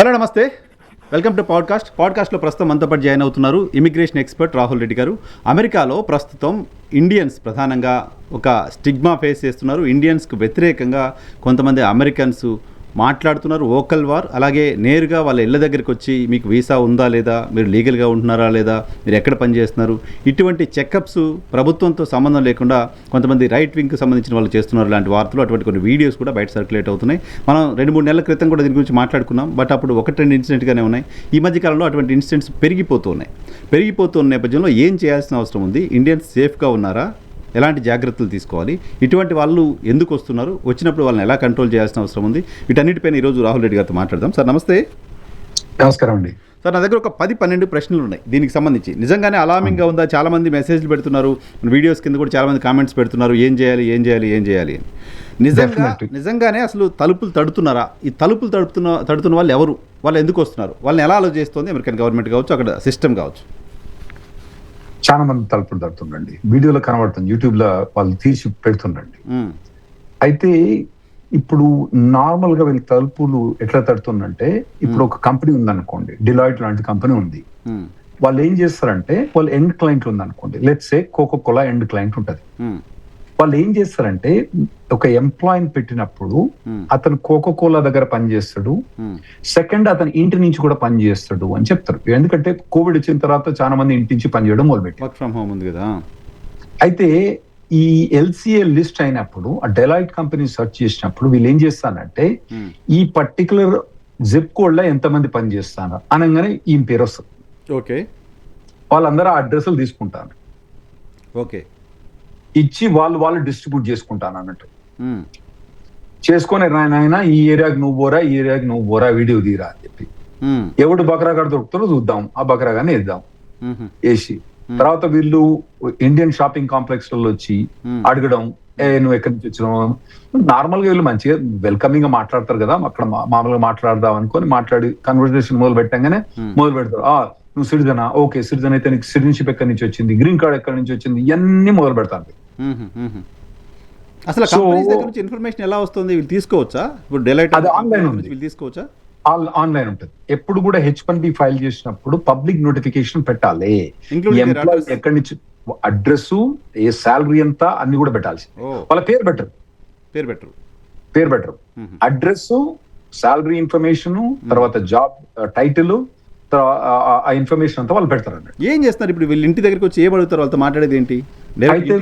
Hello నమస్తే, welcome to పాడ్కాస్ట్లో ప్రస్తుతం మనతో పాటు జాయిన్ అవుతున్నారు ఇమిగ్రేషన్ ఎక్స్పర్ట్ రాహుల్ రెడ్డి గారు. అమెరికాలో ప్రస్తుతం ఇండియన్స్ ప్రధానంగా ఒక స్టిగ్మా ఫేస్ చేస్తున్నారు. ఇండియన్స్కు వ్యతిరేకంగా కొంతమంది అమెరికన్స్ మాట్లాడుతున్నారు, ఓకల్ వార్. అలాగే నేరుగా వాళ్ళ ఇళ్ళ దగ్గరికి వచ్చి మీకు వీసా ఉందా లేదా, మీరు లీగల్గా ఉంటున్నారా లేదా, మీరు ఎక్కడ పనిచేస్తున్నారు, ఇటువంటి చెకప్స్ ప్రభుత్వంతో సంబంధం లేకుండా కొంతమంది రైట్ వింగ్కి సంబంధించిన వాళ్ళు చేస్తున్నారు. లాంటి వార్తలు, అటువంటి కొన్ని వీడియోస్ కూడా బయట సర్క్యులేట్ అవుతున్నాయి. మనం 2-3 నెలల క్రితం కూడా దీని గురించి మాట్లాడుకున్నాం. బట్ అప్పుడు 1-2 ఇన్సిడెంట్గానే ఉన్నాయి. ఈ మధ్యకాలంలో అటువంటి ఇన్సిడెంట్స్ పెరిగిపోతున్న నేపథ్యంలో ఏం చేయాల్సిన అవసరం ఉంది? ఇండియన్స్ సేఫ్గా ఉన్నారా? ఎలాంటి జాగ్రత్తలు తీసుకోవాలి? ఇటువంటి వాళ్ళు ఎందుకు వస్తున్నారు? వచ్చినప్పుడు వాళ్ళని ఎలా కంట్రోల్ చేయాల్సిన అవసరం ఉంది? వీటన్నిటిపైన ఈరోజు రాహుల్ రెడ్డి గారితో మాట్లాడదాం. సార్ నమస్తే. నమస్కారం అండి. సార్, నా దగ్గర ఒక 10-12 ప్రశ్నలు ఉన్నాయి దీనికి సంబంధించి. నిజంగానే అలామింగ్గా ఉందా? చాలామంది మెసేజ్లు పెడుతున్నారు, వీడియోస్ కింద కూడా చాలామంది కామెంట్స్ పెడుతున్నారు, ఏం చేయాలి అని. నిజంగానే అసలు తలుపులు తడుతున్నారా? ఈ తలుపులు తడుతున్న వాళ్ళు ఎవరు? వాళ్ళు ఎందుకు వస్తున్నారు? వాళ్ళని ఎలా అలో చేస్తుంది అమెరికన్ గవర్నమెంట్ కావచ్చు, అక్కడ సిస్టమ్ కావచ్చు? చాలా మంది తలుపులు తడుతుండండి. వీడియోలో కనబడుతుంది, యూట్యూబ్ లో వాళ్ళు తీసి పెడుతుండండి. అయితే ఇప్పుడు నార్మల్ గా వీళ్ళ తలుపులు ఎట్లా తడుతుందంటే, ఇప్పుడు ఒక కంపెనీ ఉందనుకోండి, డిలాయిట్ లాంటి కంపెనీ ఉంది. వాళ్ళు ఏం చేస్తారంటే, వాళ్ళు ఎండ్ క్లయింట్ ఉందనుకోండి, let's say Coca Cola end client ఉంటది. వాళ్ళు ఏం చేస్తారంటే, ఒక ఎంప్లాయీని పెట్టినప్పుడు అతను కోకో కోలా దగ్గర పనిచేస్తాడు, సెకండ్ అతను ఇంటి నుంచి కూడా పని చేస్తాడు అని చెప్తారు. ఎందుకంటే కోవిడ్ వచ్చిన తర్వాత చాలా మంది ఇంటి నుంచి పని చేయడం మొదలుపెట్టారు. వర్క్ ఫ్రమ్ హోమ్ ఉంది కదా. అయితే ఈ ఎల్సిఏ లిస్ట్ అయినప్పుడు, ఆ డెలాయిట్ కంపెనీ సెర్చ్ చేసినప్పుడు వీళ్ళు ఏం చేస్తానంటే, ఈ పర్టికులర్ జిప్ కోడ్ లో ఎంతమంది పని చేస్తాను అనగానే ఈ పేరు వస్తుంది. ఓకే, వాళ్ళందరూ ఆ అడ్రస్లు తీసుకుంటారు. ఓకే, ఇచ్చి వాళ్ళు డిస్ట్రిబ్యూట్ చేసుకుంటాను అన్నట్టు. చేసుకొని నాయన ఈ ఏరియాకి నువ్వు పోరా, ఈ ఏరియాకి నువ్వు పోరా, వీడియో తీరా అని చెప్పి, ఎవడు బకరాగాడ దొరుకుతారో చూద్దాం, ఆ బకరాగానే వేద్దాం వేసి, తర్వాత వీళ్ళు ఇండియన్ షాపింగ్ కాంప్లెక్స్ లలో వచ్చి అడగడం, నువ్వు ఎక్కడి నుంచి వచ్చినావు. నార్మల్ గా వీళ్ళు మంచిగా వెల్కమింగ్ గా మాట్లాడతారు కదా, అక్కడ మామూలుగా మాట్లాడదాం అనుకొని మాట్లాడి కన్వర్సేషన్ మొదలు పెట్టంగానే మొదలు పెడతారు. నువ్వు సిటిజనా? ఓకే, సిటిజన్ అయితే నీకు సిటిజన్షిప్ ఎక్కడి నుంచి వచ్చింది, గ్రీన్ కార్డ్ ఎక్కడి నుంచి వచ్చింది, ఇవన్నీ మొదలు పెడతాను. అసలు కంపెనీస్ దగ్గర నుంచి ఇన్ఫర్మేషన్ ఎలా వస్తుంది? వీళ్ళు తీసుకోవచ్చా? ఇప్పుడు డెలైట్ అది ఆన్లైన్ ఉంది, వీళ్ళు తీసుకోవచ్చా? ఆన్లైన్ ఉంటుంది. ఎప్పుడు కూడా H1B ఫైల్ చేసినప్పుడు పబ్లిక్ నోటిఫికేషన్ పెట్టాలి. ఎంప్లాయీ ఎక్కడి నుంచి, అడ్రస్, ఏ శాలరీ ఎంత, అన్ని కూడా పెట్టాల్సి. వాళ్ళ పేరు బెటర్, అడ్రస్, శాలరీ ఇన్ఫర్మేషన్, తర్వాత జాబ్ టైటిల్, ఆ ఇన్ఫర్మేషన్ అంతా వాళ్ళు పెడతారు. ఏం చేస్తున్నారు ఇప్పుడు? వీళ్ళు ఇంటి దగ్గరికి వచ్చి ఏం అడుగుతారు? వాళ్ళతో మాట్లాడేది ఏంటి? అయితే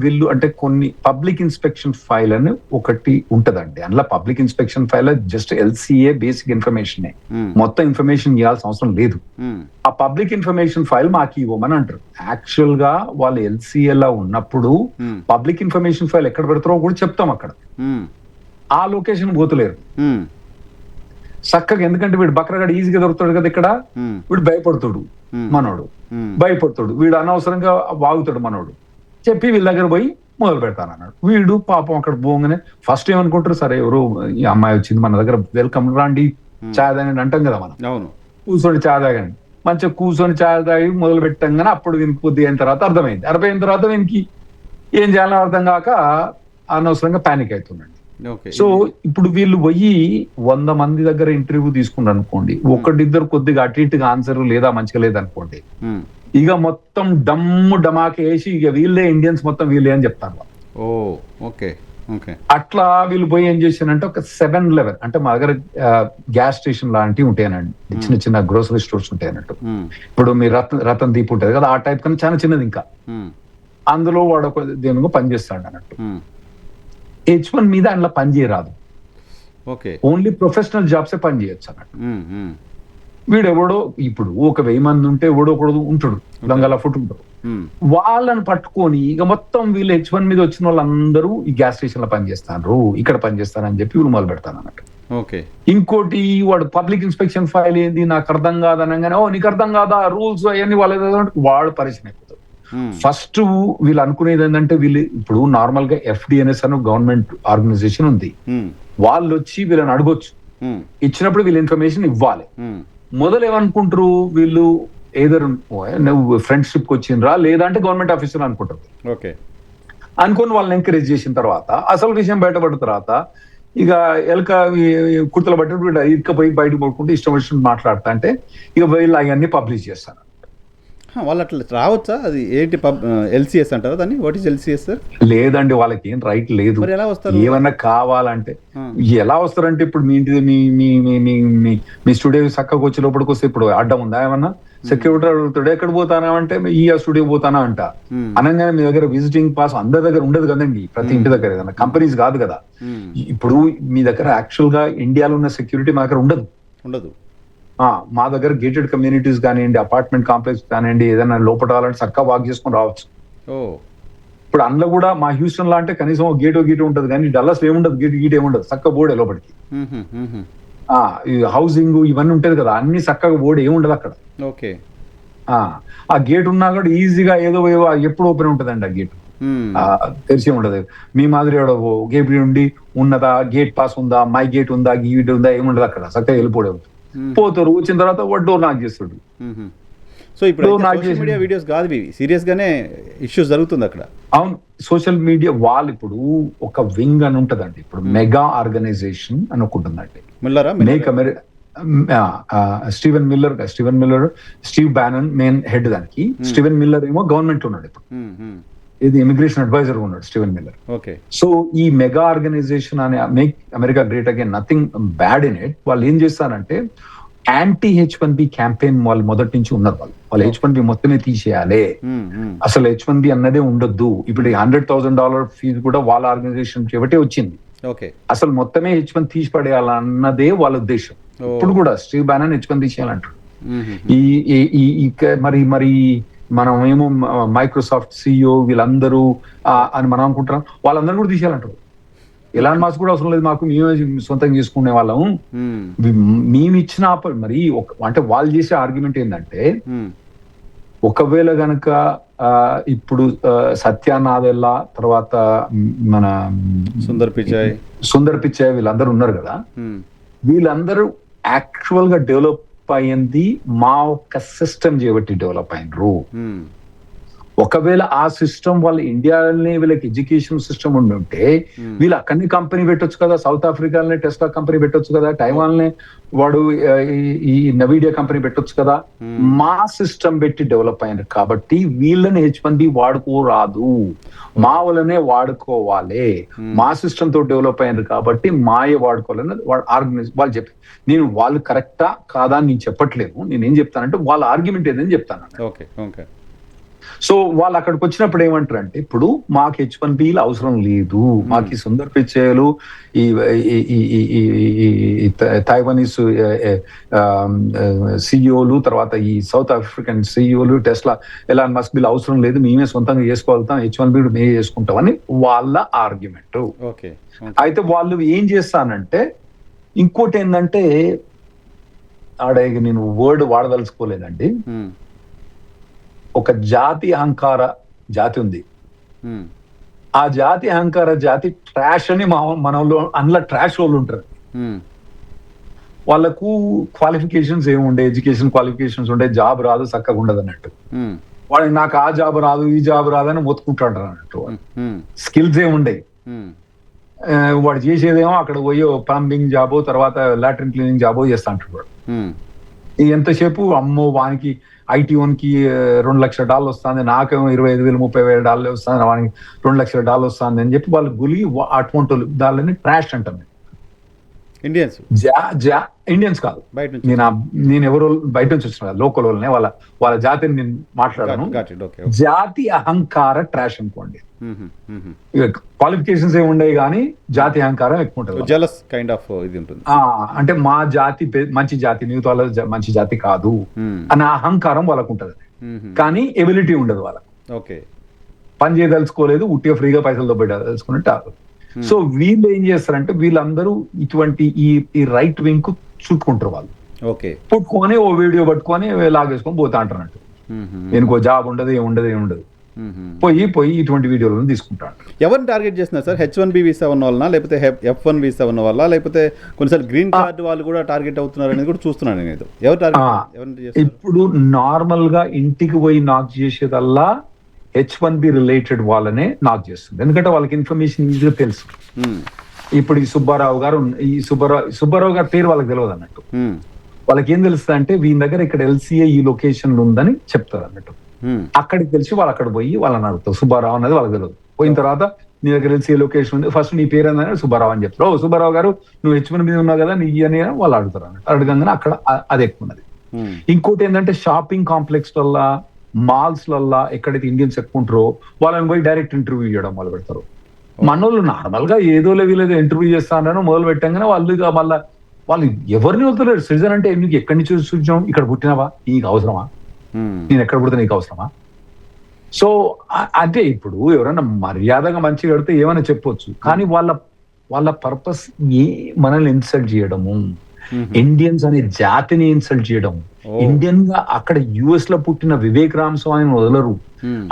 వీళ్ళు అంటే కొన్ని పబ్లిక్ ఇన్స్పెక్షన్ ఫైల్ అని ఒకటి ఉంటదండి. అందులో public inspection file just LCA basic information, మొత్తం ఇన్ఫర్మేషన్ ఇవ్వాల్సిన అవసరం లేదు. ఆ పబ్లిక్ ఇన్ఫర్మేషన్ ఫైల్ మాకు ఇవ్వమని అంటారు. యాక్చువల్ గా వాళ్ళు ఎల్సిఏ లో ఉన్నప్పుడు పబ్లిక్ ఇన్ఫర్మేషన్ ఫైల్ ఎక్కడ పెడతారో కూడా చెప్తాం. అక్కడ ఆ లొకేషన్ పోతలేరు చక్కగా. ఎందుకంటే వీడు బక్రగాడు ఈజీగా దొరుకుతాడు కదా ఇక్కడ, వీడు భయపడుతాడు మనోడు, వీడు అనవసరంగా వాగుతాడు మనోడు, చెప్పి వీళ్ళ దగ్గర పోయి మొదలు పెడతాను అన్నాడు. వీడు పాపం అక్కడ పోగానే ఫస్ట్ ఏమనుకుంటారు, సరే ఎవరు ఈ అమ్మాయి వచ్చింది మన దగ్గర, వెల్కమ్ రండి ఛాయ్ తాగండి అంటాం కదా మనం, కూర్చొని ఛాయ్ తాగండి, మంచిగా కూర్చొని ఛాయ్ తాగి మొదలు పెట్టంగానే అప్పుడు వీనికి కొద్ది అయిన తర్వాత అర్థమైన తర్వాత వీనికి ఏం చేయాలని అర్థం కాక అనవసరంగా పానిక్ అవుతున్నాడు. సో ఇప్పుడు వీళ్ళు పోయి 100 మంది దగ్గర ఇంటర్వ్యూ తీసుకున్నారు అనుకోండి, ఒకటిద్దరు కొద్దిగా అటు ఇటుగా ఆన్సర్ లేదా మంచిగా లేదనుకోండి, ఇక మొత్తం డమాకి వేసి ఇక వీళ్ళే ఇండియన్స్ మొత్తం వీళ్ళే అని చెప్తారు. అట్లా వీళ్ళు పోయి ఏం చేశానంటే, ఒక 7-11 అంటే మా దగ్గర గ్యాస్ స్టేషన్ లాంటివి ఉంటాయనండి, చిన్న చిన్న గ్రోసరీ స్టోర్స్ ఉంటాయి అన్నట్టు. ఇప్పుడు మీ రతన్ దీప్ ఉంటది కదా, ఆ టైప్ కన్నా చాలా చిన్నది. ఇంకా అందులో వాడు ఒక దేనికో పనిచేస్తాడు అన్నట్టు. H1 మీద అందులో పని చేయరాదు, ఓన్లీ ప్రొఫెషనల్ జాబ్సే పని చేయొచ్చు అన్నట్టు. వీడెవడో ఇప్పుడు ఒక 1000 మంది ఉంటే ఎవడో ఒకడు ఉంటాడు, దొంగల ఫుట్ ఉంటాడు. వాళ్ళని పట్టుకొని ఇక మొత్తం వీళ్ళు H1 మీద వచ్చిన వాళ్ళందరూ ఈ గ్యాస్ స్టేషన్ లో పనిచేస్తారు, ఇక్కడ పనిచేస్తారని చెప్పి వీళ్ళు మొదలు పెడతాను అన్నట్టు. ఇంకోటి, వాడు పబ్లిక్ ఇన్స్పెక్షన్ ఫైల్ ఏంది నాకు అర్థం కాదనగానే, నీకు అర్థం కాదా రూల్స్ అవన్నీ వాడు పరిచయం అయిపోతాడు. ఫస్ట్ వీళ్ళు అనుకునేది ఏంటంటే, వీళ్ళు ఇప్పుడు నార్మల్ గా FDNS అని గవర్నమెంట్ ఆర్గనైజేషన్ ఉంది, వాళ్ళు వచ్చి వీళ్ళని అడగొచ్చు, ఇచ్చినప్పుడు వీళ్ళు ఇన్ఫర్మేషన్ ఇవ్వాలి. మొదలు ఏమనుకుంటారు వీళ్ళు, ఏదర్ నువ్వు ఫ్రెండ్షిప్ వచ్చిండ్రా లేదంటే గవర్నమెంట్ ఆఫీసర్ అనుకుంటారు. అనుకుని వాళ్ళని ఎంకరేజ్ చేసిన తర్వాత అసలు విషయం బయటపడిన తర్వాత ఇక ఎలక కుర్తలు పట్టినప్పుడు ఇటుకపోయి బయటకు పడుకుంటే ఇష్టం వచ్చినట్టు మాట్లాడతా అంటే ఇక వీళ్ళు అవన్నీ పబ్లిష్ చేస్తాను. వాళ్ళు అట్లా రావచ్చా? అది ఏంటి ఎల్సిఎస్ అంటారా దాన్ని? What is LCS sir? లేదండి, వాళ్ళకి ఏం రైట్ లేదు. మరి ఎలా వస్తారు? ఏమన్నా కావాలంటే ఎలా వస్తారంటే ఇప్పుడు మీ ఇంటి మీ స్టూడియో చక్కగా వచ్చి లోపలికి వస్తే ఇప్పుడు అడ్డం ఉందా ఏమన్నా? సెక్యూరిటీ అడుగుతాడు ఎక్కడ పోతానా అంటే ఈ స్టూడియో పోతానా అంట. అనగానే మీ దగ్గర విజిటింగ్ పాస్ అందరి దగ్గర ఉండదు కదండి, ప్రతి ఇంటి దగ్గర ఏదన్నా కంపెనీస్ కాదు కదా. ఇప్పుడు మీ దగ్గర యాక్చువల్ గా ఇండియాలో ఉన్న సెక్యూరిటీ మా దగ్గర ఉండదు. మా దగ్గర గేటెడ్ కమ్యూనిటీస్ కానివ్వండి, అపార్ట్మెంట్ కాంప్లెక్స్ కానివ్వండి, ఏదైనా లోపల రావాలంటే చక్కగా వాక్ చేసుకొని రావచ్చు. ఇప్పుడు అందులో కూడా మా హ్యూస్టన్ లా అంటే కనీసం గేట్ ఉంటుంది, కానీ డల్లాస్ ఏముండదు, గేట్ ఏముండదు, చక్కగా బోర్డే లోపలికి. హౌసింగ్ ఇవన్నీ ఉంటది కదా, అన్ని చక్కగా బోర్డు ఏముండదు అక్కడ. ఓకే. ఆ గేట్ ఉన్నా కూడా ఈజీగా ఏదో ఎప్పుడు ఓపెన్ ఉంటదండి ఆ గేట్, తెరిచి ఉండదు. మీ మాదిరి గేట్ ఉండి ఉన్నదా, గేట్ పాస్ ఉందా, మై గేట్ ఉందా, గీట్ ఉందా, ఏముండదు అక్కడ, చక్కగా వెళ్ళిపోవడం. పోతారు, వచ్చిన తర్వాత వాడు డోర్ నాక్ చేస్తాడు. సో ఇప్పుడు సోషల్ మీడియా వీడియోస్ కాదు, సీరియస్ గానే ఇష్యూస్ జరుగుతుంది అక్కడ. అవును, సోషల్ మీడియా వాళ్ళు ఇప్పుడు ఒక వింగ్ అని ఉంటదండి, ఇప్పుడు మెగా ఆర్గనైజేషన్ అని ఒకటి ఉందండి. Steven Miller, Steve బ్యానన్ main head దానికి. స్టీవెన్ మిల్లర్ ఏమో గవర్నమెంట్ ఉన్నాడు ఇప్పుడు, ఇది ఇమిగ్రేషన్ అడ్వైజర్ ఉన్నాడు స్టీవెన్ మిల్లర్. ఓకే. సో ఈ మెగా ఆర్గనైజేషన్ అనే make America great again, nothing bad in it. వాళ్ళు ఏం చేస్తారంటే యాంటీ H1B క్యాంపెయిన్ వాళ్ళు మొదటి నుంచి ఉన్నారు. వాళ్ళు H1B మొత్తమే తీసేయాలి, అసలు H1B అన్నదే ఉండొద్దు. ఇప్పుడు $100,000 ఫీజు కూడా వాళ్ళ ఆర్గనైజేషన్ చేపట్టే వచ్చింది. అసలు మొత్తమే H1 తీసి పడేయాలన్నదే వాళ్ళ ఉద్దేశం. ఇప్పుడు కూడా స్టీవ్ బ్యానన్ H1 తీసేయాలంటారు. మరి మనం ఏమో మైక్రోసాఫ్ట్ CEO వీళ్ళందరూ అని మనం అనుకుంటున్నాం, వాళ్ళందరూ కూడా తీసేయాలంటారు. ఎలాన్ మస్క్ కూడా అవసరం లేదు, మాకు మేమే సొంతంగా చేసుకునే వాళ్ళం, మేము ఇచ్చిన మరి అంటే వాళ్ళు చేసే ఆర్గ్యుమెంట్ ఏంటంటే, ఒకవేళ గనక ఇప్పుడు సత్య నాదెల్లా తర్వాత మన సుందర్ పిచాయ్ వీళ్ళందరూ ఉన్నారు కదా, వీళ్ళందరూ యాక్చువల్ గా డెవలప్ అయ్యింది మా ఒక్క సిస్టమ్ చేయబట్టి డెవలప్ అయినరు. ఒకవేళ ఆ సిస్టమ్ వాళ్ళ ఇండియాలోనే వీళ్ళకి ఎడ్యుకేషన్ సిస్టమ్ ఉంటే వీళ్ళు అక్కడనే కంపెనీ పెట్టొచ్చు కదా, సౌత్ ఆఫ్రికాలోనే టెస్లా కంపెనీ పెట్టొచ్చు కదా, టైవాన్నే వాడు ఈ నవీడియా కంపెనీ పెట్టొచ్చు కదా. మా సిస్టమ్ పెట్టి డెవలప్ అయినారు కాబట్టి వీళ్ళని H1B వాడుకోరాదు, మా వాళ్ళనే వాడుకోవాలి. మా సిస్టమ్ తో డెవలప్ అయినారు కాబట్టి మాయే వాడుకోవాలని వాళ్ళు చెప్పి, నేను వాళ్ళు కరెక్టా కాదా అని నేను చెప్పట్లేదు, నేనేం చెప్తానంటే వాళ్ళ ఆర్గ్యుమెంట్ ఏదని చెప్తాను. సో వాళ్ళు అక్కడికి వచ్చినప్పుడు ఏమంటారు అంటే, ఇప్పుడు మాకు H1B అవసరం లేదు, మాకు ఈ సుందర్ పిచాయ్లు, ఈ తైవానీస్ CEOలు, తర్వాత ఈ సౌత్ ఆఫ్రికన్ CEOలు, టెస్లా, ఎలాన్ మస్క్ వీళ్ళు అవసరం లేదు, మేమే సొంతంగా చేసుకోగలుగుతాం, H1B మేమే చేసుకుంటామని వాళ్ళ ఆర్గ్యుమెంట్. అయితే వాళ్ళు ఏం చేస్తానంటే, ఇంకోటి ఏంటంటే ఆడ నేను వర్డ్ వాడదలుచుకోలేదండి, ఒక జాతి అహంకార జాతి ఉంది, ఆ జాతి అహంకార జాతి ట్రాష్ అని మనలో అందులో ట్రాష్ వాళ్ళు ఉంటారు. వాళ్ళకు క్వాలిఫికేషన్స్ ఏముండే, ఎడ్యుకేషన్ క్వాలిఫికేషన్స్ ఉండే, జాబ్ రాదు, చక్కగా ఉండదు అన్నట్టు. వాడికి నాకు ఆ జాబ్ రాదు, ఈ జాబ్ రాదు అని మొత్తుకుంటాడు అన్నట్టు. స్కిల్స్ ఏముండే, వాడు చేసేదేమో అక్కడ పోయి ప్లంబింగ్ జాబో తర్వాత లాట్రిన్ క్లీనింగ్ జాబో చేస్తా అంటాడు వాడు. ఎంతసేపు అమ్మో వానికి IT ఓన్కి $2,00,000 వస్తుంది, నాకేమో $25,000 $30,000 వస్తుంది, వానికి $2,00,000 వస్తుంది అని చెప్పి వాళ్ళు గులి అటువంటి దాన్ని ట్రాష్ అంటాను. ఇండియన్స్ కాదు, నేను ఎవరో బయట నుంచి వచ్చిన లోకల్ వాళ్ళనే, వాళ్ళ జాతిని నేను మాట్లాడాను. జాతి అహంకార ట్రాష్ అనుకోండి. క్వాలిఫికేషన్స్ ఏమి ఉండవు కానీ జాతి అహంకారం ఎక్కువ ఉంటుంది. అంటే మా జాతి మంచి జాతి, మిగతా వాళ్ళ మంచి జాతి కాదు అన్న అహంకారం వాళ్ళకు ఉంటది, కానీ ఎబిలిటీ ఉండదు వాళ్ళకి. పని చేయదలుచుకోలేదు, ఉట్టిగా ఫ్రీగా పైసలు దొబ్బేదలుచుకున్నట్టు. సో వీళ్ళు ఏం చేస్తారంటే, వీళ్ళందరూ ఇటువంటి ఈ రైట్ వింగ్ కు చుట్టుకుంటారు. వాళ్ళు పుట్టుకొని ఓ వీడియో పట్టుకొని లాగేసుకొని పోతా అంటారు. దీనికి జాబ్ ఉండదు, ఏముండదు, పోయి ఇటువంటి వీడియోలను తీసుకుంటారు. ఎవరిని టార్గెట్ చేస్తున్నారు సార్? H1B వీసా ఉన్న వాళ్ళ, లేకపోతే F1 వీసా ఉన్న వాళ్ళ, లేకపోతే కొన్నిసార్లు గ్రీన్ కార్డు వాళ్ళు కూడా టార్గెట్ అవుతున్నారు అనేది కూడా చూస్తున్నాను నేను. ఎవరు టార్గెట్? ఇప్పుడు నార్మల్ గా ఇంటికి పోయి నాక్ చేసేదల్లా H1B రిలేటెడ్ వాళ్ళనే నాక్ చేస్తుంది, ఎందుకంటే వాళ్ళకి ఇన్ఫర్మేషన్ ఈజీగా తెలుసు. ఇప్పుడు ఈ సుబ్బారావు గారు సుబ్బారావు గారి పేరు వాళ్ళకి తెలియదు అన్నట్టు. వాళ్ళకి ఏం తెలుస్తుంది అంటే వీని దగ్గర ఇక్కడ ఎల్సీఏ ఈ లొకేషన్ లో ఉందని చెప్తారు అన్నట్టు. అక్కడికి తెలిసి వాళ్ళు అక్కడ పోయి వాళ్ళని అడుగుతారు సుబ్బారావు అన్నది వాళ్ళకి తెలియదు. పోయిన తర్వాత నీ దగ్గర ఎల్సీఏ లొకేషన్ ఉంది, ఫస్ట్ నీ పేరు ఏందని సుబ్బారావు అని చెప్తారు. ఓ సుబ్బారావు గారు నువ్వు H1 మీద ఉన్నావు కదా నీ అని వాళ్ళు అడుగుతారు అన్నట్టు. అడగంగానే అక్కడ అది ఎక్కువ ఉన్నది. ఇంకోటి ఏంటంటే షాపింగ్ కాంప్లెక్స్ వల్ల మాల్స్ లల్లా ఎక్కడైతే ఇండియన్స్ ఎక్కువ ఉంటారో వాళ్ళని పోయి డైరెక్ట్ ఇంటర్వ్యూ చేయడం మొదలు పెడతారు. మనోళ్ళు నార్మల్ గా ఏదో వీలేదో ఇంటర్వ్యూ చేస్తానని మొదలు పెట్టంగానే వాళ్ళు వాళ్ళు ఎవరిని వదులుతారు. సిటిజన్ అంటే నీకు ఎక్కడి నుంచి చూసాం, ఇక్కడ పుట్టినావా, నీకు అవసరమా, నేను ఎక్కడ పుడితే నీకు అవసరమా. సో అంటే ఇప్పుడు ఎవరైనా మర్యాదగా మంచిగా కడితే ఏమైనా చెప్పొచ్చు, కానీ వాళ్ళ పర్పస్ మనల్ని ఇన్సల్ట్ చేయడము, ఇండియన్స్ అనే జాతిని ఇన్సల్ట్ చేయడం. ఇండియన్ గా అక్కడ యుఎస్ లో పుట్టిన వివేక్ రామస్వామిని వదలరు.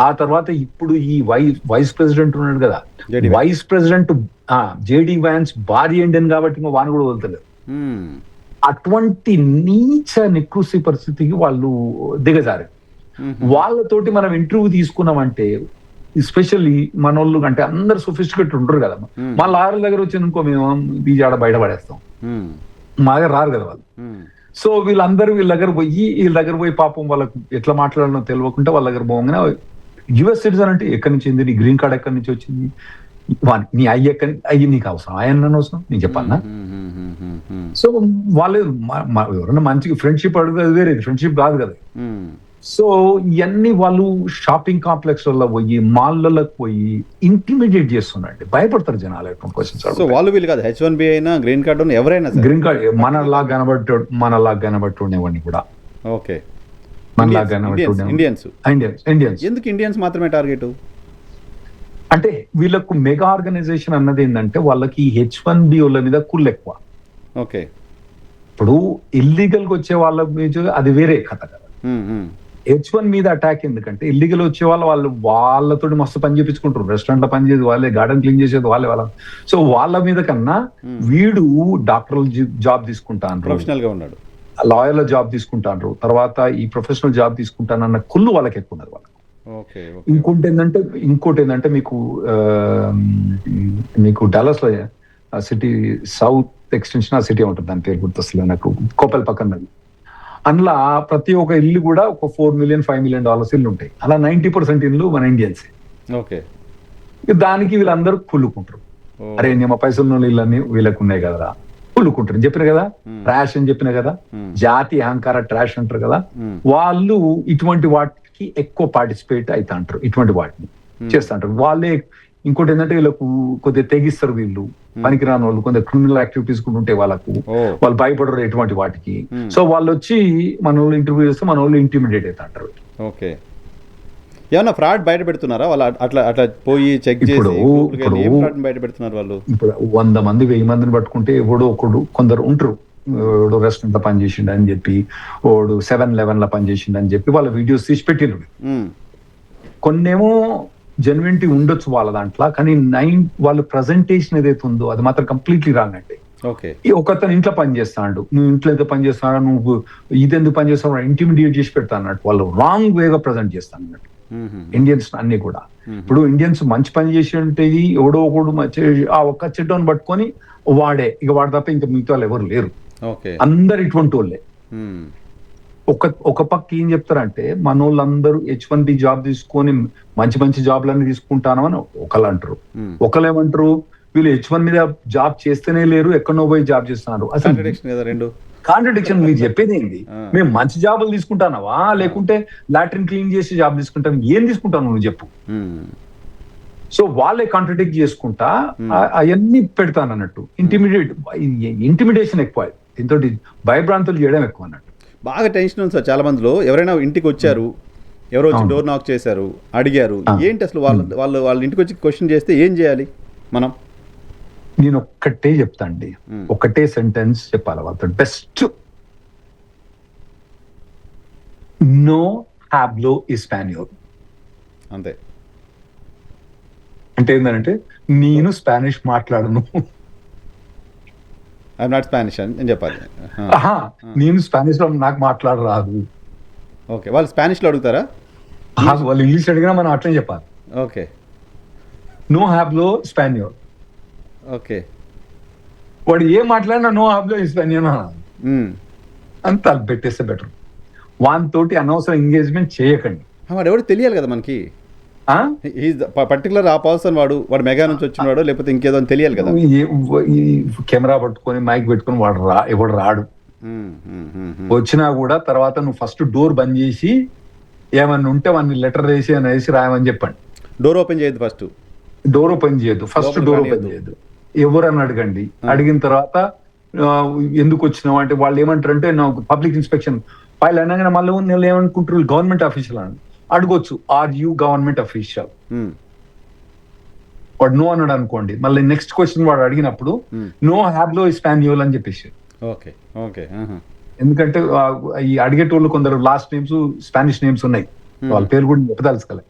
ఆ తర్వాత ఇప్పుడు ఈ వైస్ ప్రెసిడెంట్ ఉన్నాడు కదా, వైస్ ప్రెసిడెంట్ జేడి వ్యాన్స్ భార్య ఇండియన్ కాబట్టి వాని కూడా వదలలేదు. అటువంటి నీచ నికృషి పరిస్థితికి వాళ్ళు దిగజారు. వాళ్ళతోటి మనం ఇంటర్వ్యూ తీసుకున్నామంటే ఎస్పెషల్లీ మనోళ్ళు అంటే అందరు సొఫిస్టికేటెడ్ ఉంటారు కదా, మా లాయర్ల దగ్గర వచ్చింది ఇంకో మేము బీజాడ బయటపడేస్తాం, మా దగ్గర రారు కదా వాళ్ళు. సో వీళ్ళ దగ్గర పోయి పాపం వాళ్ళకు ఎట్లా మాట్లాడాలో తెలియకుండా వాళ్ళ దగ్గర పోగానే యుఎస్ సిటిజన్ అంటే ఎక్కడి నుంచి నీ గ్రీన్ కార్డ్ ఎక్కడి నుంచి వచ్చింది, నీ అయ్యి నీకు అవసరం, ఆయన అవసరం నేను చెప్పన్నా. సో వాళ్ళు ఎవరైనా మంచిగా ఫ్రెండ్షిప్ అడుగుతుంది వేరే, ఫ్రెండ్షిప్ కాదు కదా. సో ఇవన్నీ వాళ్ళు షాపింగ్ కాంప్లెక్స్ వల్ల పోయి మాల్లకు పోయి ఇంటిమిడియేట్ చేస్తున్నారండి, భయపడతారు జనాలు ఎటువంటి క్వశ్చన్స్. సో వాళ్ళు వీళ్ళు కాదు, H1B అయినా గ్రీన్ కార్డ్ ఎవరైనా గ్రీన్ కార్డ్ మనలా కనబట్టుండేవాడిని కూడా. ఓకే, మనలా కనబట్టుండే ఇండియన్స్. ఎందుకు ఇండియన్స్ మాత్రమే టార్గెట్ అంటే వీళ్ళకు మెగా ఆర్గనైజేషన్ అన్నది ఏంటంటే వాళ్ళకి H1B వాళ్ళ మీద కుళ్ళు ఎక్కువ. ఓకే, ఇప్పుడు ఇల్లీగల్ గా వచ్చే వాళ్ళ మీద అది వేరే కథ కదా. H1 మీద అటాక్ ఎందుకంటే ఇల్లీగల్ వచ్చే వాళ్ళతో మస్తు పని చేపించుకుంటారు, రెస్టారెంట్ లో పని చేసేది వాళ్ళే, గార్డెన్ క్లీన్ చేసేది వాళ్ళ. సో వాళ్ళ మీద కన్నా వీడు డాక్టర్ జాబ్ తీసుకుంటాను, ప్రొఫెషనల్ గా ఉన్నాడు, లాయర్ల జాబ్ తీసుకుంటాను, తర్వాత ఈ ప్రొఫెషనల్ జాబ్ తీసుకుంటానన్న కుళ్ళు వాళ్ళకి ఎక్కువ ఉన్నది వాళ్ళకి. ఇంకోటి ఏంటంటే మీకు డాలస్ లో సిటీ సౌత్ ఎక్స్టెన్షన్ ఆ సిటీ ఉంటుంది, దాని పేరు గుర్తొస్తుంది నాకు, కోపెల్ పక్కన. అందులో ప్రతి ఒక్క ఇల్లు కూడా ఒక $4 million $5 million ఇల్లు ఉంటాయి. అలా 90% ఇల్లు మన ఇండియన్స్. ఓకే, దానికి వీళ్ళందరూ కుళ్ళుకుంటారు, అరే మా పైసలు ఇళ్ళని వీళ్ళకు ఉన్నాయి కదరా, కుళ్ళుకుంటారు. చెప్పిన కదా ట్రాష్ అని చెప్పిన కదా, జాతి అహంకార ట్రాష్ అంటారు కదా. వాళ్ళు ఇటువంటి వాటికి ఎక్కువ పార్టిసిపేట్ అవుతా అంటారు, ఇటువంటి వాటిని చేస్తా అంటారు వాళ్ళే. ఇంకోటి ఏంటంటే వీళ్ళకు కొద్దిగా తెగిస్తారు, వీళ్ళు పనికిరాని వాళ్ళు కొంత క్రిమినల్ యాక్టివిటీస్ కూడా ఉంటాయి వాళ్ళకు, వాళ్ళు భయపడరు ఎటువంటి వాటికి. సో వాళ్ళు వచ్చి మన వాళ్ళు ఇంటర్వ్యూ చేస్తే మన వాళ్ళు ఇంటిమిడియేట్ అవుతా అంటారు. ఓకే, ఏమన్నా ఫ్రాడ్ బయట పెడుతున్నారా వాళ్ళు? అట్లా పోయి చెక్ చేసి బయట పెడుతున్నారు వాళ్ళు. ఇప్పుడు 100 మంది 1000 మందిని పట్టుకుంటే ఎవడో ఒకడు కొందరు ఉంటారు, ఓడు రెస్టారెంట్ లో పనిచేసిండు అని చెప్పి, ఓడు 7-11 లో పనిచేసిండు అని చెప్పి వాళ్ళ వీడియోస్ తీసి పెట్టిరు. కొన్నేమో జెన్యునిటీ ఉండొచ్చు వాళ్ళ దాంట్లో, కానీ వాళ్ళ ప్రజెంటేషన్ ఏదైతే ఉందో అది మాత్రం కంప్లీట్లీ రాంగ్ అండి. ఒకతను ఇంట్లో పని చేస్తాడు, నువ్వు ఇంట్లో ఏదో పని చేస్తున్నాడు, నువ్వు ఇదెందుకు పని చేస్తావు, ఇంటిమిడియేట్ చేసి పెడతా అన్నట్టు వాళ్ళు రాంగ్ వేగా ప్రజెంట్ చేస్తాను అన్నట్టు ఇండియన్స్ అన్ని కూడా. ఇప్పుడు ఇండియన్స్ మంచి పని చేసి ఉంటే ఎవడో ఒకడు ఆ ఒక్క చెడ్డను పట్టుకొని వాడే, ఇక వాడు తప్ప ఇంకా మిగతా వాళ్ళు ఎవరు లేరు, అందరు ఇటువంటి వాళ్ళే. ఒక పక్క ఏం చెప్తారంటే మన వాళ్ళందరూ H1B జాబ్ తీసుకొని మంచి జాబ్లన్నీ తీసుకుంటానని ఒకళ్ళు అంటారు, ఒకళ్ళు ఏమంటారు వీళ్ళు H1 మీద జాబ్ చేస్తేనే లేరు, ఎక్కడో పోయి జాబ్ చేస్తున్నారు. అసలు కాంట్రడిక్షన్. మీరు చెప్పేది ఏంటి, మేము మంచి జాబులు తీసుకుంటానవా లేకుంటే లాట్రిన్ క్లీన్ చేసి జాబ్ తీసుకుంటాను, ఏం తీసుకుంటాను నువ్వు చెప్పు. సో వాళ్ళే కాంట్రడిక్ట్ చేసుకుంటా అవన్నీ పెడతాను అన్నట్టు. ఇంటిమిడేషన్ ఎక్కువ, దీంతో భయభ్రాంతులు చేయడం ఎక్కువ అన్నట్టు. బాగా టెన్షన్ ఉంది సార్ చాలా మందిలో. ఎవరైనా ఇంటికి వచ్చారు, ఎవరో వచ్చి డోర్ నాక్ చేశారు, అడిగారు, ఏంటి అసలు వాళ్ళ ఇంటికి వచ్చి క్వశ్చన్ చేస్తే ఏం చేయాలి మనం? నేను ఒక్కటే చెప్తా అండి, ఒకటే సెంటెన్స్ చెప్పాలి వాళ్ళతో, బెస్ట్ నో హ్యాబ్లో ఇస్పానియోల్. అంతే. అంటే ఏంటంటే నేను స్పానిష్ మాట్లాడను, ఐఎమ్ నాట్ స్పానిష్ అని చెప్పాలి. నేను స్పానిష్ లో నాకు మాట్లాడరాదు. ఓకే, వాళ్ళు స్పానిష్ లో అడుగుతారా? వాళ్ళు ఇంగ్లీష్ అడిగినా మనం అట్లనే చెప్పాలి. ఓకే, నో హ్యాబ్లో స్పానియోల్. ఓకే, వాడు ఏం మాట్లాడినా నో హాబ్లో ఇస్పానియల్ అంత పెట్టేస్తే బెటర్. వానితోటి అనవసరం ఎంగేజ్మెంట్ చేయకండి. వాడు ఎవరు తెలియాలి కదా మనకి, పర్టికులర్ ఆ పర్సన్ వాడు మెగా నుంచి వచ్చినవాడు లేకపోతే ఇంకేదో అని తెలియాలి కదా. ఈ కెమెరా పట్టుకొని మైక్ పెట్టుకొని ఎవడు రాడు. వచ్చినా కూడా తర్వాత నువ్వు ఫస్ట్ డోర్ బంద్ చేసి ఏమన్నా ఉంటే వాడిని లెటర్ వేసి అని వేసి రాయమని చెప్పండి. డోర్ ఓపెన్ చేయొద్దు, డోర్ ఓపెన్ చేయొద్దు, ఫస్ట్ డోర్ ఓపెన్ చేయొద్దు. ఎవరని అడగండి. అడిగిన తర్వాత ఎందుకు వచ్చినావు అంటే వాళ్ళు ఏమంటారంటే నాకు పబ్లిక్ ఇన్స్పెక్షన్ ఫైల్ అనగానే మళ్ళీ వాళ్ళు ఏమనుకుంటారు గవర్నమెంట్ ఆఫీషియల్ అని అడగొచ్చు. Are you government official? వాడు నో అన్నాడు అనుకోండి, మళ్ళీ నెక్స్ట్ క్వశ్చన్ వాడు అడిగినప్పుడు నో హ్యాబ్లో ఇస్పానియోల్ అని చెప్పేసి. ఎందుకంటే ఈ అడిగేటోళ్ళు కొందరు లాస్ట్ నేమ్స్ స్పానిష్ నేమ్స్ ఉన్నాయి, వాళ్ళ పేరు కూడా చెప్పదలుచుకోలే.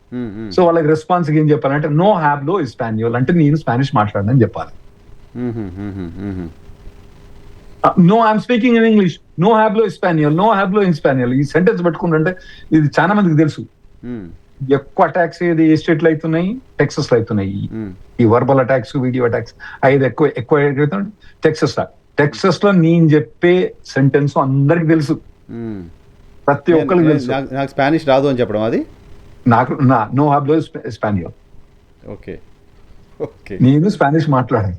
సో వాళ్ళకి రెస్పాన్స్ ఏం చెప్పాలంటే నో హ్యాబ్లో ఇస్పానియోల్ అంటే నేను స్పానిష్ మాట్లాడనని చెప్పాలి. No I'm speaking in English, నో హ్యాబ్లో ఇస్పానియోల్, నో హ్యాబ్లో ఇస్పానియోల్. ఈ సెంటెన్స్ పెట్టుకుంటే ఇది చాలా మందికి తెలుసు. ఎక్కువ అటాక్స్ ఏది ఏ స్టేట్ లో అవుతున్నాయి? టెక్సస్ లో అవుతున్నాయి. ఈ వర్బల్ అటాక్స్, వీడియో అటాక్స్ ఐదు ఎక్కువ టెక్సస్ లో నేను చెప్పే సెంటెన్స్ అందరికి తెలుసు, ప్రతి ఒక్కరికి తెలుసు. నాకు స్పానిష్ రాదు అని చెప్పడం అది నాకు నో హాబ్లో ఇస్పానియోల్. ఓకే, నేను స్పానిష్ మాట్లాడాను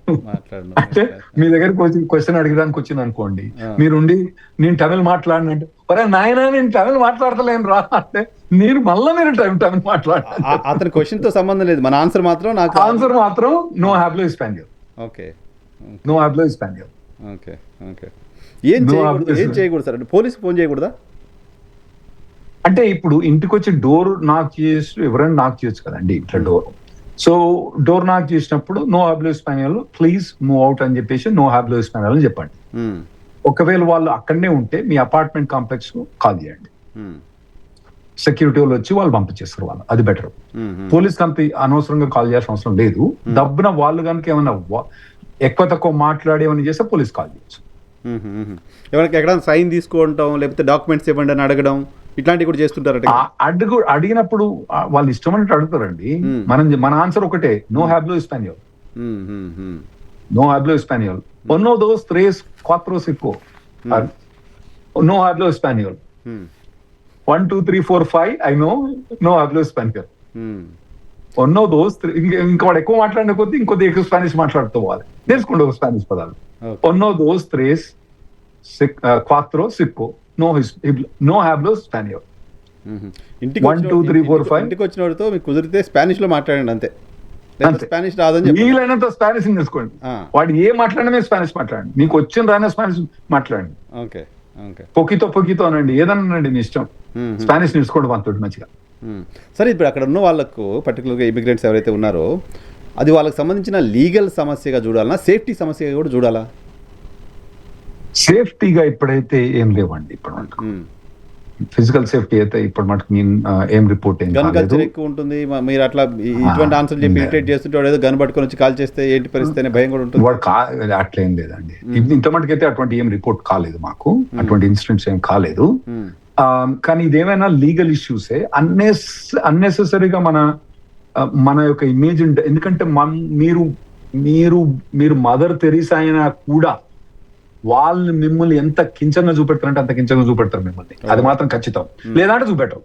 అంటే మీ దగ్గర క్వశ్చన్ అడగడానికి వచ్చింది అనుకోండి, మీరుండి నేను తమిళ్ మాట్లాడినట్టు ఒరే నాయన నేను తమిళ్ మాట్లాడతలేను రా అంటే మీరు తమిళ్ మాట్లాడాలి. అతని క్వశ్చన్ తో సంబంధం లేదు, మన ఆన్సర్ మాత్రం నో హ్యాబ్లో ఇస్పానియోల్. ఓకే, నో హ్యాబ్లో ఇస్పానియోల్. ఓకే, ఏం చేయకూడదు సార్? పోలీసు ఫోన్ చేయకూడదా? అంటే ఇప్పుడు ఇంటికి వచ్చి డోర్ నాక్ చేసి ఎవరైనా నాక్ చేయొచ్చు కదండి ఇట్లా డోర్. సో డోర్ నాక్ చేసినప్పుడు నో హ్యాబ్లో ఇస్పానియోల్, ప్లీజ్ మూవ్ అవుట్ అని చెప్పేసి నో హ్యాబ్లో ఇస్పానియోల్ అని చెప్పండి. ఒకవేళ వాళ్ళు అక్కడనే ఉంటే మీ అపార్ట్మెంట్ కాంప్లెక్స్ కాల్ చేయండి, సెక్యూరిటీ వాళ్ళు వచ్చి వాళ్ళు పంపించేస్తారు వాళ్ళు, అది బెటర్. పోలీస్ కంపెనీ అనవసరంగా కాల్ చేయాల్సిన అవసరం లేదు. డబ్బున వాళ్ళు కనుక ఏమైనా ఎక్కువ తక్కువ మాట్లాడి ఏమైనా చేస్తే పోలీస్ కాల్ చేయొచ్చు. ఎవరికి ఎక్కడ సైన్ తీసుకుంటాం లేకపోతే డాక్యుమెంట్స్ ఇవ్వండి అని అడగడం ఇట్లాంటివి కూడా చేస్తుంటారట. అడిగినప్పుడు వాళ్ళు ఇష్టం అన్నట్టు అడుగుతారండి. మన ఆన్సర్ ఒకటే, నో హ్యాబ్లో ఇస్పానియోల్, నో హ్యాబ్లో ఇస్పానియోల్. Uno, dos, tres, cuatro, cinco. No hablo español. 1, 2, 3, 4, 5. I know. No hablo español. 1, 2, 3. ఇంకా వాడు ఎక్కువ మాట్లాడిన కొద్దీ ఇంకొద్ది ఎక్కువ స్పానిష్ మాట్లాడుతూ పోవాలి. నేర్చుకుంటే ఒక స్పానిష్ పదాలు. 1, 2, 3, 4, 5. No hablo español. 1, 2, 3, 4, 5. ఇంటికి వచ్చిన వాడితో మీకు కుదిరితే స్పానిష్ లో మాట్లాడండి అంతే. స్పానిష్ రాదని వీలైనంత స్పానిష్ నేర్చుకోండి. వాడు ఏ మాట్లాడమే స్పానిష్ మాట్లాడండి, మీకు వచ్చిన రానే స్పానిష్ మాట్లాడండి. పొకితో అనండి, ఏదన్నానండి మీ ఇష్టం. స్పానిష్ నేర్చుకోండి వాళ్ళతోటి మంచిగా. సరే, ఇప్పుడు అక్కడ ఉన్న వాళ్ళకు పర్టికులర్గా ఇమిగ్రెంట్స్ ఎవరైతే ఉన్నారో అది వాళ్ళకి సంబంధించిన లీగల్ సమస్యగా చూడాలన్నా సేఫ్టీ సమస్యగా కూడా చూడాలా? సేఫ్టీగా ఇప్పుడైతే ఏం లేవండి. ఇప్పుడు ఫిజికల్ సేఫ్టీ అయితే ఇప్పుడు మటుకు ఏం రిపోర్ట్ ఎక్కువ ఉంటుంది. మీరు అట్లా ఇటువంటి ఆన్సర్ చెప్పి ఇరిటేట్ చేస్తుంటే ఏదో గన్ పట్టుకొని వచ్చి కాల్ చేస్తే ఏంటి పరిస్థితి భయం కూడా ఉంటుంది. వాడు అట్లా ఏం లేదండి. ఇంత మటుకైతే అటువంటి ఏం రిపోర్ట్ కాలేదు మాకు, అటువంటి ఇన్సిడెంట్స్ ఏం కాలేదు. కానీ ఇదేమైనా లీగల్ ఇష్యూసే, అన్నెసెసరీగా మన యొక్క ఇమేజ్. ఎందుకంటే మీరు మదర్ తెరీసా అయినా కూడా వాళ్ళు మిమ్మల్ని ఎంత కించంగా చూపెడతారంటే అంత కించంగా చూపెడతారు మిమ్మల్ని, అది మాత్రం ఖచ్చితం. లేదంటే చూపెట్టరు.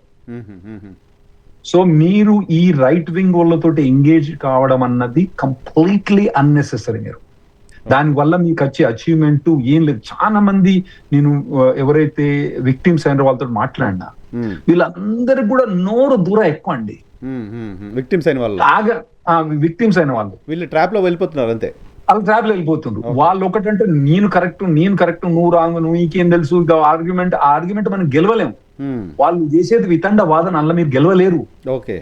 సో మీరు ఈ రైట్ వింగ్ వాళ్ళతోటి ఎంగేజ్ కావడం అన్నది కంప్లీట్లీ అన్నెసెసరీ. మీరు దానివల్ల మీకు వచ్చే అచీవ్మెంట్ ఏం లేదు. చాలా మంది నేను ఎవరైతే విక్టిమ్స్ అయిన వాళ్ళతో మాట్లాడినా వీళ్ళందరికి కూడా నోరు దూరం ఎక్కువ అండి. విక్టిమ్స్ అయిన వాళ్ళు వీళ్ళు ట్రాప్ లో వెళ్ళిపోతున్నారు అంతే, వాళ్ళు ట్రాప్ లో వెళ్ళిపోతుండ్రు. వాళ్ళు ఒకటంటే నేను కరెక్ట్, నువ్వు రాంగ్, నువ్వు నీకేం తెలుసు, ఆర్గ్యుమెంట్ మనం గెలవలేము. వాళ్ళు చేసేది వితండ వాదన, అలా మీరు గెలవలేరు. Okay,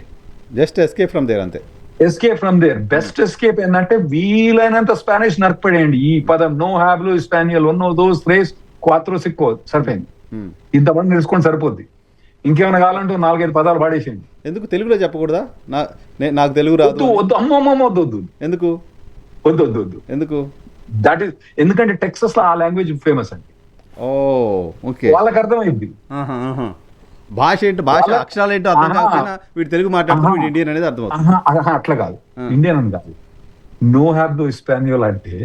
just escape from there అంతే. Escape from there best escape ఏంటంటే వీలైనంత స్పానిష్ నరకపడేయండి. ఈ పదం నో హ్యాబ్లో ఇస్పానియోల్, 1, 2, 3, 4, 5 సరిపోయింది. ఇంతమంది తెలుసుకొని సరిపోద్ది. ఇంకేమైనా కావాలంటే 4-5 పదాలు పాడేసేయండి. ఎందుకు తెలుగులో చెప్పకూడదా? నాకు తెలుగు రాదు. వద్దు, అమ్మమ్మ వద్దు. ఎందుకు వద్దు? ఎందుకు? దట్ ఈస్ ఎందుకంటే టెక్సస్ లో ఆ లాంగ్వేజ్ ఫేమస్ అండి. ఓకే, వాళ్ళకి అర్థమైంది భాష ఏంటో, అక్షరాలు ఏంటో అర్థం కాకపోయినా వీడు తెలుగు మాట్లాడుతూ వీడు ఇండియన్ అనేది అర్థం అవుతుంది. అట్లా కాదు, ఇండియన్ అని కాదు. నో హ్యాబ్లో ఇస్పానియోల్ అంటే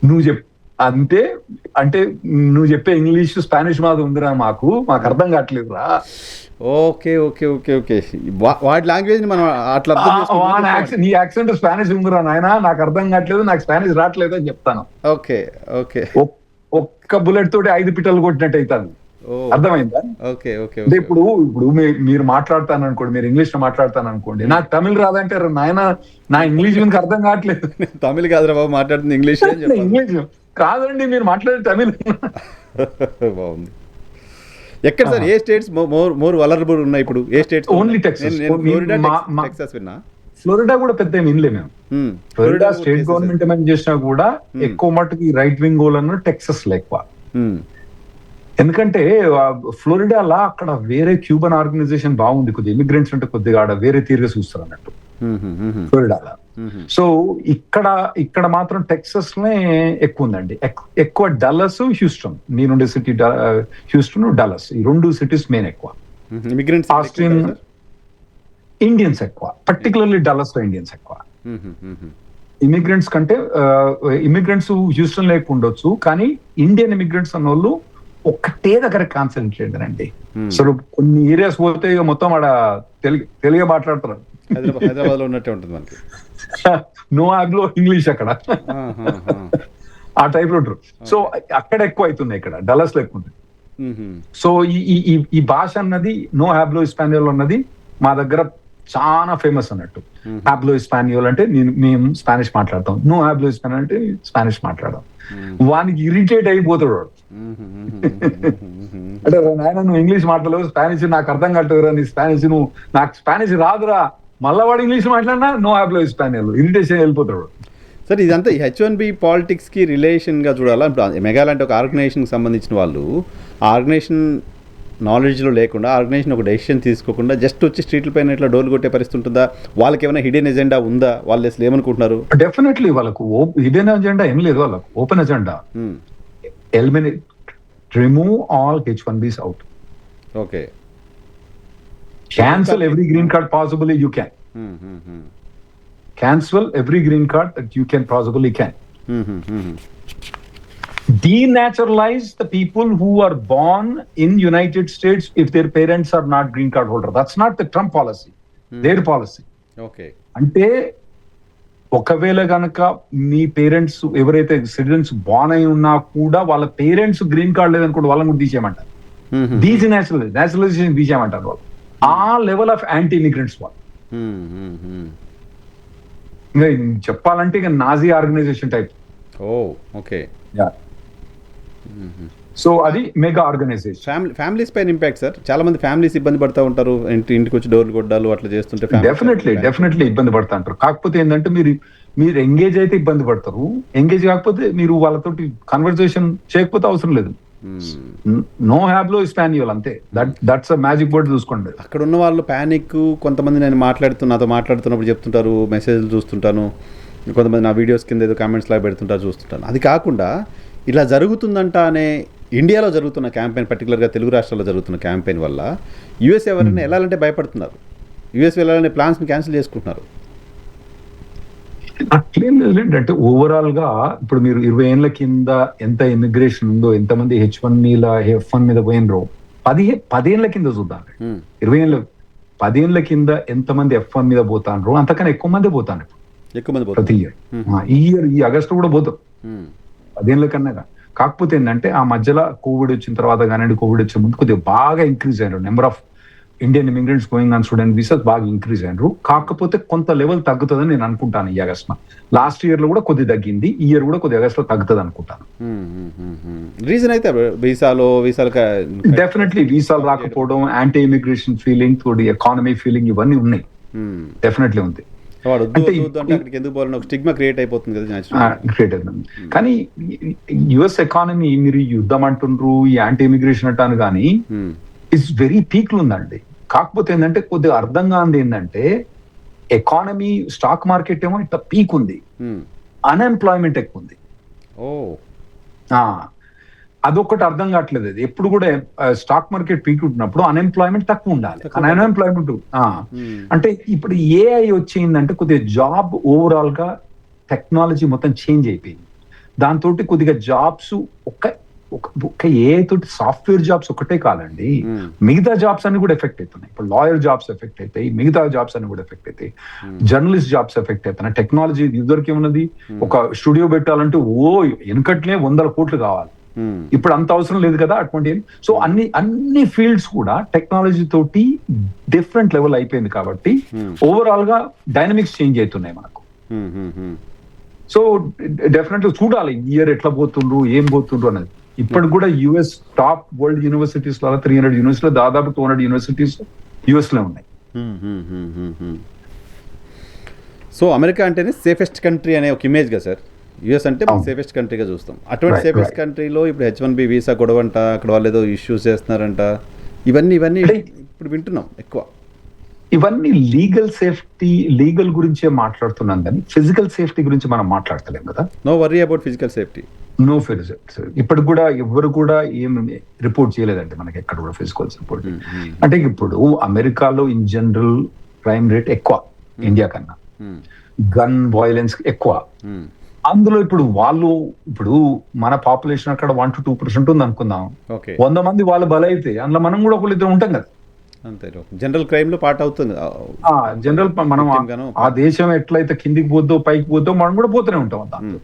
నువ్వు అంతే అంటే నువ్వు చెప్పే ఇంగ్లీష్ స్పానిష్ మాది ఉందిరా మాకు అర్థం కావట్లేదురా. ఓకే ఓకే ఓకే ఓకే వాటి లాంగ్వేజ్ మనం అట్లా నీ యాక్సెంట్ స్పానిష్ ఉందిరా నాయన, నాకు అర్థం కావట్లేదు, నాకు స్పానిష్ రావట్లేదు అని చెప్తాను. ఓకే ఓకే ఒక్క బుల్లెట్ తోటి 5 పిట్టలు కొట్టినట్టు అవుతుంది. అర్థమైందా? Okay okay. అంటే ఇప్పుడు మీరు మాట్లాడతాను అనుకోండి, మీరు ఇంగ్లీష్ లో మాట్లాడతాను అనుకోండి, నాకు తమిళ్ రాదంటే నాయన నా ఇంగ్లీష్ మీకు అర్థం కావట్లేదు. తమిళ్ కాదురా బాబు మాట్లాడుతుంది ఇంగ్లీష్. ఇంగ్లీష్ కాదండి మీరు మాట్లాడే తమిళ్. బాగుంది. ఎక్కడ సార్ ఏ స్టేట్స్ మోర్ వలరబుల్ ఉన్నాయి ఇప్పుడు? ఏ స్టేట్స్? Only Texas. టెక్సాస్ విన్నా. ఫ్లోరిడా కూడా పెద్ద ఏమి వినలే మేము. ఫ్లోరిడా స్టేట్ గవర్నమెంట్ ఏమైనా చేసినా కూడా ఎక్కువ మటుకు రైట్ వింగ్ గోల్ టెక్సాస్ లో ఎక్కువ. ఎందుకంటే ఫ్లోరిడాలో అక్కడ వేరే క్యూబన్ ఆర్గనైజేషన్ బాగుంది, కొద్దిగా ఇమిగ్రెంట్స్ అంటే కొద్దిగా ఆడ వేరే తీరుగా చూస్తారు అన్నట్టు ఫ్లోరిడాలో. సో ఇక్కడ మాత్రం టెక్సస్ నే ఎక్కువ ఉందండి. ఎక్కువ డల్లస్, హ్యూస్టన్, నేనుండే సిటీ హ్యూస్టన్, డల్లస్, ఈ 2 సిటీస్ మెయిన్ ఎక్కువ. ఆస్టిన్ ఇండియన్స్ ఎక్కువ, పర్టికులర్లీ డల్లస్ లో ఇండియన్స్ ఎక్కువ. ఇమిగ్రెంట్స్ కంటే ఇమిగ్రెంట్స్ హ్యూస్టన్ లో ఎక్కువ ఉండొచ్చు, కానీ ఇండియన్ ఇమిగ్రెంట్స్ అన్న వాళ్ళు ఒక్కటే దగ్గర కాన్సన్ట్రేట్ అండి. అసలు కొన్ని ఏరియాస్ పోతే ఇక మొత్తం ఆడ తెలుగే మాట్లాడతారు. హైదరాబాద్ లో ఉన్నట్టే ఉంటుంది మనకి. నో హ్యాబ్లో ఇంగ్లీష్ అక్కడ ఆ టైప్ లో ఉంటారు. సో అక్కడ ఎక్కువ అవుతుంది, ఇక్కడ డల్లస్ లో ఎక్కువ ఉంటుంది. సో ఈ భాష అన్నది నో హ్యాబ్లో స్పానియోల్ అన్నది మా దగ్గర చాలా ఫేమస్ అన్నట్టు. హ్యాబ్లో స్పానియోల్ అంటే మేము స్పానిష్ మాట్లాడతాం, నో హ్యాబ్లో స్పానియోల్ అంటే స్పానిష్ మాట్లాడతాం. వానికి ఇరిటేట్ అయిపోతాడు వాడు. అంటే నాయన నువ్వు ఇంగ్లీష్ మాట్లాడలేవు, స్పానిష్ నాకు అర్థం కావట్లేదురా, నీ స్పానిష్ నాకు స్పానిష్ రాదురా, మళ్ళా వాడు ఇంగ్లీష్ మాట్లాడినా నో హ్యాబ్లో స్పానియోల్, ఇరిటేషన్ వెళ్ళిపోతాడు. సార్ ఇదంతా H1B పాలిటిక్స్కి రిలేషన్గా చూడాలా? ఇప్పుడు మెగా లాంటి ఒక ఆర్గనైజేషన్కి సంబంధించిన వాళ్ళు ఆ ఆర్గనైజేషన్ నాలెడ్జ్లో లేకుండా, ఆర్గనైజేషన్ ఒక డెసిషన్ తీసుకోకుండా జస్ట్ వచ్చి స్ట్రీట్ల పైన ఇట్లా డోలు కొట్టే పరిస్థితి ఉంటుందా? వాళ్ళకి ఏమైనా హిడెన్ ఎజెండా ఉందా? వాళ్ళు అసలు ఏమనుకుంటున్నారు? డెఫినెట్లీ వాళ్ళకు హిడెన్ ఎజెండా ఏం లేదు, వాళ్ళకు open agenda. Eliminate, remove all H1Bs out. Okay. Cancel every green card possibly you can. Cancel every green card that you can possibly can. Denaturalize the people who are born in United States if their parents are not green card holder. That's not the Trump policy. Their policy. Okay. అంటే ఒకవేళ గనక మీ parents ఎవరైతే citizens బాన్ అయి ఉన్నా కూడా వాళ్ళ parents green card లేదనుకోండి, వాళ్ళని కూడా తీసేయమంటారు. నేచురలైజేషన్ తీసేయమంటారు వాళ్ళు. ఆ లెవెల్ ఆఫ్ యాంటీ ఇమిగ్రెంట్స్ వాళ్ళు. ఇంకా చెప్పాలంటే ఇక Nazi organization type. Okay. So అది మెగా ఆర్గనైజేషన్. ఫ్యామిలీస్ పైన ఇంపాక్ట్ సార్, చాలా మంది ఫ్యామిలీస్ ఇబ్బంది పడతా ఉంటారు, ఇంటికి వచ్చి డోర్లు కొట్టాలు అట్లా చేస్తుంటే. డెఫినెట్లీ ఇబ్బంది పడతా ఉంటారు. కాకపోతే ఏంటంటే మీరు ఎంగేజ్ అయితే ఇబ్బంది పడతారు, ఎంగేజ్ కాకపోతే మీరు వాళ్ళతోటి కన్వర్సేషన్ చేయకపోతే అవసరం లేదు. నో హ్యాబ్లో స్పానియోల్ అంతే, దట్స్ అ మ్యాజిక్ వర్డ్. చూసుకోండి అక్కడ ఉన్న వాళ్ళు ప్యానిక్. కొంతమంది నేను నాతో మాట్లాడుతున్నప్పుడు చెప్తుంటారు, మెసేజ్లు చూస్తుంటాను, కొంతమంది నా వీడియోస్ కింద ఏదో కామెంట్స్ లాగా పెడుతుంటారు, చూస్తుంటాను. అది కాకుండా ఇలా జరుగుతుందంట అనే ఇండియాలో జరుగుతున్న క్యాంపెయిన్, పర్టికులర్గా తెలుగు రాష్ట్రాల్లో జరుగుతున్న క్యాంపెయిన్ వల్ల యూఎస్ ఎవరైనా వెళ్ళాలంటే భయపడుతున్నారు, యూఎస్ వెళ్ళాలనే ప్లాన్స్ని క్యాన్సిల్ చేసుకుంటున్నారు. అట్లేం లేదండి. అంటే ఓవరాల్ గా ఇప్పుడు మీరు 20 ఏళ్ల కింద ఎంత ఇమిగ్రేషన్ ఉందో, ఎంతమంది H1 మీద పోయినరో 10 ఏళ్ల కింద చూద్దాం. 10 ఏళ్ల కింద ఎంతమంది F1 మీద పోతాండ్రో అంతకన్నా ఎక్కువ మంది పోతాను ప్రతి ఇయర్. ఈ ఆగస్టు కూడా పోతాం 10 ఏళ్ల కన్నా. కాకపోతే ఏంటంటే ఆ మధ్యలో కోవిడ్ వచ్చిన తర్వాత కానివ్వండి, కోవిడ్ వచ్చే ముందు కొద్దిగా బాగా ఇంక్రీజ్ అయ్యారు number of Indian immigrants going on student visas, బాగా ఇంక్రీజ్ అయ్యారు. కాకపోతే కొంత లెవెల్ తగ్గుతుందని నేను అనుకుంటాను ఈ ఆగస్ట్. లాస్ట్ ఇయర్ లో కూడా కొద్ది తగ్గింది, ఈ ఇయర్ కూడా కొద్ది ఆగస్ట్ లో తగ్గుతుంది అనుకుంటాను. రీజన్ అయితే వీసాలు డెఫినెట్లీ వీసాలు రాకపోవడం, యాంటీ ఇమిగ్రేషన్ ఫీలింగ్, తోటి ఎకానమీ ఫీలింగ్, ఇవన్నీ ఉన్నాయి. డెఫినెట్లీ ఉంది. క్రియేట్ అయిపోతుంది. కానీ యుఎస్ ఎకానమీ మీరు యుద్ధం అంటుండ్రు, ఈ యాంటీ ఇమిగ్రేషన్ అంటాను కానీ ఇట్స్ వెరీ పీక్ లో ఉందండి. కాకపోతే ఏంటంటే కొద్దిగా అర్థం కాంది ఏంటంటే ఎకానమీ, స్టాక్ మార్కెట్ ఏమో ఇట్లా పీక్ ఉంది, అన్ఎంప్లాయ్మెంట్ ఎక్కువ ఉంది. అదొక్కటి అర్థం కావట్లేదు. అది ఎప్పుడు కూడా స్టాక్ మార్కెట్ పీక్ ఉంటున్నప్పుడు అన్ఎంప్లాయ్మెంట్ తక్కువ ఉండాలి. అన్ఎంప్లాయ్మెంట్ అంటే ఇప్పుడు ఏఐ వచ్చిందంటే కొద్దిగా జాబ్ ఓవరాల్ గా టెక్నాలజీ మొత్తం చేంజ్ అయిపోయింది. దాంతో కొద్దిగా జాబ్స్ ఒక ఏ తోటి సాఫ్ట్వేర్ జాబ్స్ ఒకటే కాదండి, మిగతా జాబ్స్ అన్ని కూడా ఎఫెక్ట్ అవుతున్నాయి. ఇప్పుడు లాయర్ జాబ్స్ ఎఫెక్ట్ అవుతాయి, మిగతా జాబ్స్ అన్ని కూడా ఎఫెక్ట్ అవుతాయి, జర్నలిస్ట్ జాబ్స్ ఎఫెక్ట్ అవుతున్నాయి. టెక్నాలజీ ఇదివరకు ఏమున్నది, ఒక స్టూడియో పెట్టాలంటే వెనకట్లే 100 కోట్లు కావాలి, ఇప్పుడు అంత అవసరం లేదు కదా అటువంటి. సో అన్ని ఫీల్డ్స్ కూడా టెక్నాలజీ తోటి డిఫరెంట్ లెవెల్ అయిపోయింది కాబట్టి ఓవరాల్ గా డైనమిక్స్ చేంజ్ అవుతున్నాయి మనకు. సో డెఫినెట్లీ చూడాలి ఇయర్ ఎట్లా పోతుండ్రు, ఏం పోతుండ్రు అనేది. ఇప్పటికి కూడా యుఎస్ టాప్ వరల్డ్ యూనివర్సిటీస్ లో 300 యూనివర్సిటీలో దాదాపు 200 యూనివర్సిటీస్ యుఎస్ లో ఉన్నాయి. సో అమెరికా అంటేనే సేఫెస్ట్ కంట్రీ అనే ఒక ఇమేజ్ కదా సార్, యుఎస్ అంటే సేఫెస్ట్ కంట్రీగా చూస్తాం. అటువంటి సేఫెస్ట్ కంట్రీలో ఇప్పుడు H1B వీసా గొడవంట, అక్కడ వాళ్ళు ఏదో ఇష్యూస్ చేస్తున్నారంట, ఇవన్నీ ఇప్పుడు వింటున్నాం ఎక్కువ. ఇవన్నీ లీగల్ గురించే మాట్లాడుతున్నాం కానీ ఫిజికల్ సేఫ్టీ గురించి మనం మాట్లాడతలేం కదా. No worry about physical safety. No physical. ఇప్పటికి కూడా ఎవరు కూడా ఏం రిపోర్ట్ చేయలేదండి మనకి ఎక్కడ కూడా ఫిజికల్ సపోర్ట్. అంటే ఇప్పుడు అమెరికాలో ఇన్ జనరల్ క్రైమ్ రేట్ ఎక్కువ ఇండియా కన్నా, గన్ వైలెన్స్ ఎక్కువ. అందులో ఇప్పుడు మన పాపులేషన్ అక్కడ 1 to 2% ఉంది అనుకుందాం. 100 మంది వాళ్ళు బలైతే అందులో మనం కూడా ఒకళ్ళిద్దరు ఉంటాం కదా. అంతే, జనరల్ క్రైమ్ లో పార్ట్ అవుతుంది. జనరల్ మనం ఆ దేశం ఎట్లయితే కిందికి పోద్దో పైకి పోద్దో మనం కూడా పోతూనే ఉంటాం దాంతో.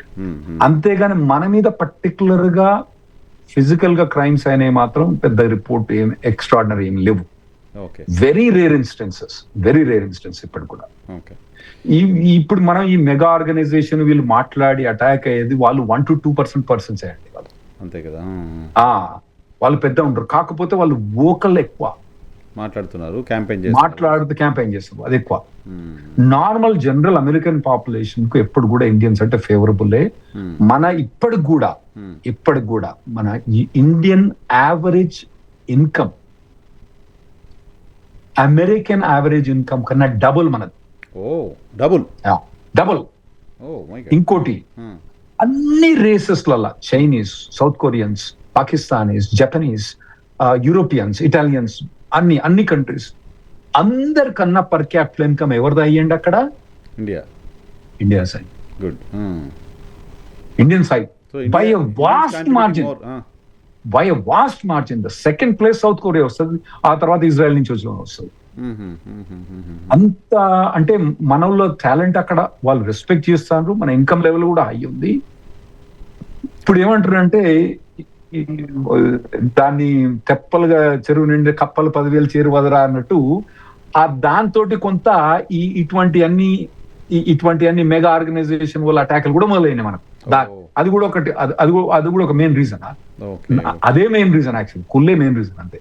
అంతేగాని మన మీద పర్టికులర్ గా ఫిజికల్ గా క్రైమ్స్ అయినవి మాత్రం పెద్ద రిపోర్ట్ ఏం ఎక్స్ట్రాడినరీ ఏం లేవు. వెరీ రేర్ ఇన్స్టెన్సెస్ ఇప్పటి కూడా. ఇప్పుడు మనం ఈ మెగా ఆర్గనైజేషన్ వీళ్ళు మాట్లాడి అటాక్ అయ్యేది వాళ్ళు 1 to 2% పర్సన్స్ అయ్యండి వాళ్ళు. అంతే కదా, వాళ్ళు పెద్ద ఉంటారు, కాకపోతే వాళ్ళు వోకల్ ఎక్కువ మాట్లాడుతున్నారు, క్యాంపెయిన్ చేస్తారు, అది ఎక్కువ. నార్మల్ జనరల్ అమెరికన్ పాపులేషన్ కు ఎప్పుడు కూడా ఇండియన్స్ అంటే ఫేవరబుల్. మన ఇప్పటికి కూడా మన Indian average income American average income కన్నా డబుల్ మనది. డబుల్. ఇంకోటి అన్ని రేసెస్ లలో Chinese, South Koreans, Pakistanis, Japanese, Europeans, Italians, అన్ని కంట్రీస్ అందరికన్నా పర్ క్యాపిటల్ ఇన్కమ్ ఎవరిది అయ్యండి అక్కడ? India side. Good. Indian side by a vast margin. The second place South Korea వస్తుంది, ఆ తర్వాత ఇజ్రాయెల్ నుంచి వస్తుంది. అంత అంటే మనలో టాలెంట్ అక్కడ వాళ్ళు రెస్పెక్ట్ చేస్తారు, మన ఇన్కమ్ లెవెల్ కూడా హై ఉంది. ఇప్పుడు ఏమంటారు అంటే దాన్ని తెప్పలుగా చెరువు నిండి కప్పలు 10,000 చేరు వదరా అన్నట్టు, ఆ దాంతో కొంత ఇటువంటి అన్ని మెగా ఆర్గనైజేషన్ వాళ్ళ అటాక్లు కూడా మొదలైనాయి మనకు. అది కూడా ఒకటి, అది కూడా ఒక మెయిన్ రీజన్. అదే మెయిన్ రీజన్ యాక్చువల్లీ, కుల్లే మెయిన్ రీజన్ అంతే.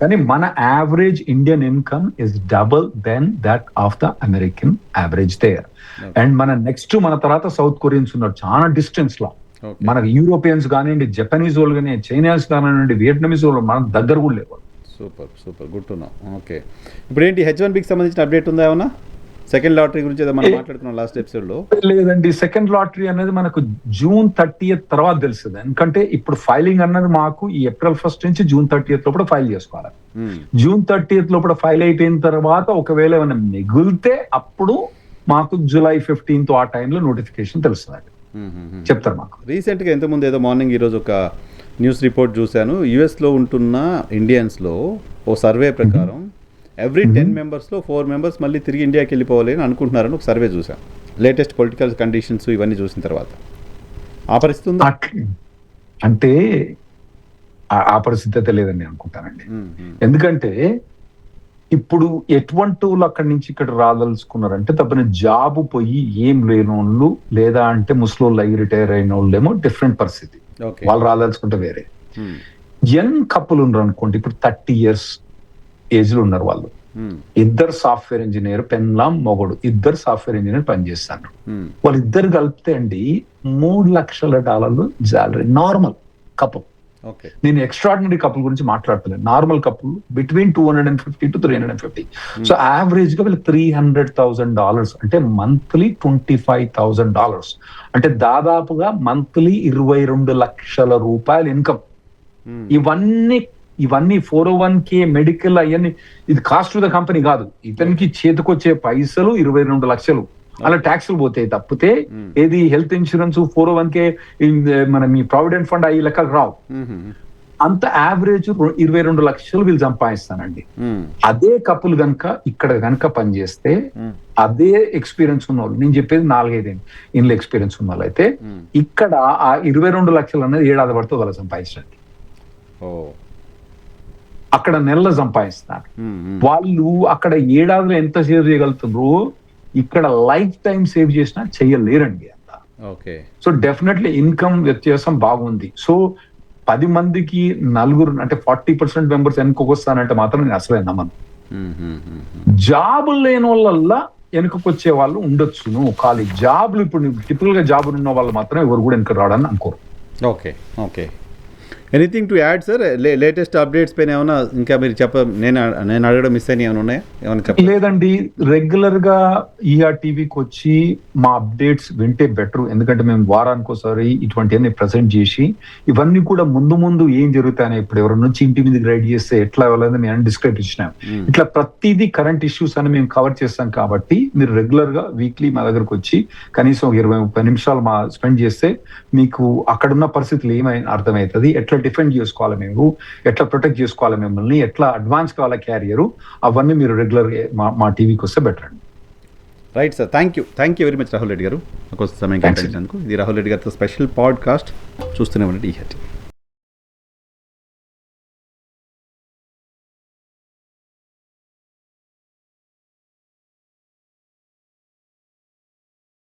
కానీ మన average Indian income is double then that of the American average there. And మన తర్వాత సౌత్ కొరియన్స్ ఉన్నారు చాలా డిస్టెన్స్ లో. మనకు యూరోపియన్స్ కానివ్వండి, జపనీస్ వాళ్ళు కానీ, చైనీస్ కానివ్వండి, వియట్నామీస్ వాళ్ళు మన దగ్గర కూడా లేవు. Super good to know. Okay, ఇప్పుడు ఏంటి H1Bకి సంబంధించిన అప్డేట్ ఉందా ఏమన్నా? సెకండ్ లాటరీ గురించి మనం మాట్లాడుకున్నాం లాస్ట్ ఎపిసోడ్ లో. లేదండి, సెకండ్ లాటరీ అనేది మనకు June 30th తర్వాత తెలుస్తుంది. ఎందుకంటే ఇప్పుడు ఫైలింగ్ అన్నది మాకు ఈ April 1st నుంచి June 30th లోపల ఫైల్ చేసుకోవాలి. June 30th లోపల ఫైల్ అయిపోయిన తర్వాత ఒకవేళ ఏమైనా మిగిలితే అప్పుడు మాకు July 15th ఆ టైంలో నోటిఫికేషన్ తెలుస్తుంది, చెప్తారు మాకు. రీసెంట్ గా ఎంతమంది ఏదో మార్నింగ్ ఈరోజు ఒక న్యూస్ రిపోర్ట్ చూశాను, యుఎస్ లో ఉంటున్న ఇండియన్స్ లో ఓ సర్వే ప్రకారం ఎవ్రీ 10 మెంబర్స్లో 4 మెంబర్స్ మళ్ళీ తిరిగి ఇండియాకి వెళ్ళిపోవాలి అని అనుకుంటున్నారని ఒక సర్వే చూసాం. లేటెస్ట్ పొలిటికల్ కండిషన్స్ ఇవన్నీ చూసిన తర్వాత ఆ పరిస్థితి ఉందా అంటే? ఆ పరిస్థితి అయితే లేదని అనుకుంటానండి. ఎందుకంటే ఇప్పుడు ఎటువంటి వాళ్ళు అక్కడి నుంచి ఇక్కడ రాదలుచుకున్నారంటే తప్పని జాబ్ పోయి ఏం లేని వాళ్ళు, లేదా అంటే ముసలోళ్ళు అయ్యి రిటైర్ అయిన వాళ్ళు ఏమో డిఫరెంట్ పరిస్థితి, వాళ్ళు రాదలుచుకుంటే వేరే. యంగ్ కపుల్ ఉన్నారు అనుకోండి, ఇప్పుడు 30 years ఏజ్ లో ఉన్నారు వాళ్ళు, ఇద్దరు సాఫ్ట్వేర్ ఇంజనీర్, పెన్లాం మొగడు, ఇద్దరు సాఫ్ట్వేర్ ఇంజనీర్ పనిచేస్తారు. వాళ్ళిద్దరు కలిపితే అండి $3 లక్షల సాలరీ. నార్మల్ కపుల్, నేను ఎక్స్ట్రాడినరీ కపుల్ గురించి మాట్లాడతలేను, normal couple between 250 to 350. So average గా వీళ్ళు $300,000 అంటే మంత్లీ $25,000 అంటే దాదాపుగా మంత్లీ 22 లక్షల రూపాయలు ఇన్కమ్. ఇవన్నీ 401k మెడికల్ అవన్నీ, ఇది కాస్ట్ టు ద కంపెనీ కాదు, ఇతనికి చేతికొచ్చే పైసలు 22 లక్షలు. అలా ట్యాక్సులు పోతాయి తప్పితే ఏది హెల్త్ ఇన్సూరెన్స్ 401k మన మీ ప్రావిడెంట్ ఫండ్ అయ్యి లెక్కకు రావు. అంత యావరేజ్ 22 లక్షలు వీళ్ళు సంపాదిస్తానండి. అదే కప్పులు గనక ఇక్కడ గనక పనిచేస్తే అదే ఎక్స్పీరియన్స్ ఉన్న వాళ్ళు, నేను చెప్పేది 4-5 ఇండ్ల ఎక్స్పీరియన్స్ ఉన్న వాళ్ళు అయితే ఇక్కడ ఆ 22 లక్షలు అనేది ఏడాది పడుతుంది వాళ్ళు సంపాదించండి. అక్కడ నెలలో సంపాదిస్తారు వాళ్ళు. అక్కడ ఏడాదిలో ఎంత సేవ్ చేయగలుగుతారో ఇక్కడ లైఫ్ టైం సేవ్ చేసినా చెయ్యలేరండి అంత. సో డెఫినెట్లీ ఇన్కమ్ వ్యత్యాసం బాగుంది. సో 10 మందికి 4 అంటే 40% మెంబర్స్ వెనుకొస్తానంటే మాత్రం నేను అసలే నమ్మను. జాబులు లేని వాళ్ళ వెనుకకొచ్చే వాళ్ళు ఉండొచ్చును, ఖాళీ జాబులు ఇప్పుడు టిపికల్ గా జాబులు ఉన్న వాళ్ళు మాత్రం ఎవరు కూడా వెనుక రావడానికి అనుకోరు. Okay anything to add sir? Latest updates పైన ఏమైనా ఇంకా మీరు నేను అడగడం మిస్ అయినా ఏమైనా ఉన్నాయా? ఏమైనా చెప్పండి. లేదండి, రెగ్యులర్ గా ఈఆర్ టీవీకి వచ్చి మా అప్డేట్స్ వింటే బెటర్. ఎందుకంటే మేము వారానికి ఒకసారి ఇటువంటి ప్రెసెంట్ చేసి ఇవన్నీ కూడా ముందు ఏం జరుగుతాయని, ఇప్పుడు ఎవరి నుంచి ఇంటి మీద రైడ్ చేస్తే ఎట్లా వెళ్ళాలని మేము డిస్క్రైబ్ ఇచ్చినాం. ఇట్లా ప్రతిదీ కరెంట్ ఇష్యూస్ అని మేము కవర్ చేస్తాం. కాబట్టి మీరు రెగ్యులర్ గా వీక్లీ మా దగ్గరకు వచ్చి కనీసం 20-30 నిమిషాలు స్పెండ్ చేస్తే మీకు అక్కడున్న పరిస్థితులు ఏమైనా అర్థమవుతుంది. ఎట్లా డిఫెండ్ చేసుకోవాలి, మేము ఎట్లా ప్రొటెక్ట్ చేసుకోవాలి, మిమ్మల్ని ఎట్లా అడ్వాన్స్ కావాలా క్యారియర్, అవన్నీ మీరు రెగ్యులర్ మా టీవీకి వస్తే బెటర్ అండి. Right sir, thank you very much Rahul Reddy గారు, సమయం కేటాయించినందుకు. ఇది రాహుల్ రెడ్డి గారితో స్పెషల్ పాడ్కాస్ట్. చూస్తూనే ఉండండి ఈఆర్ టీవీ.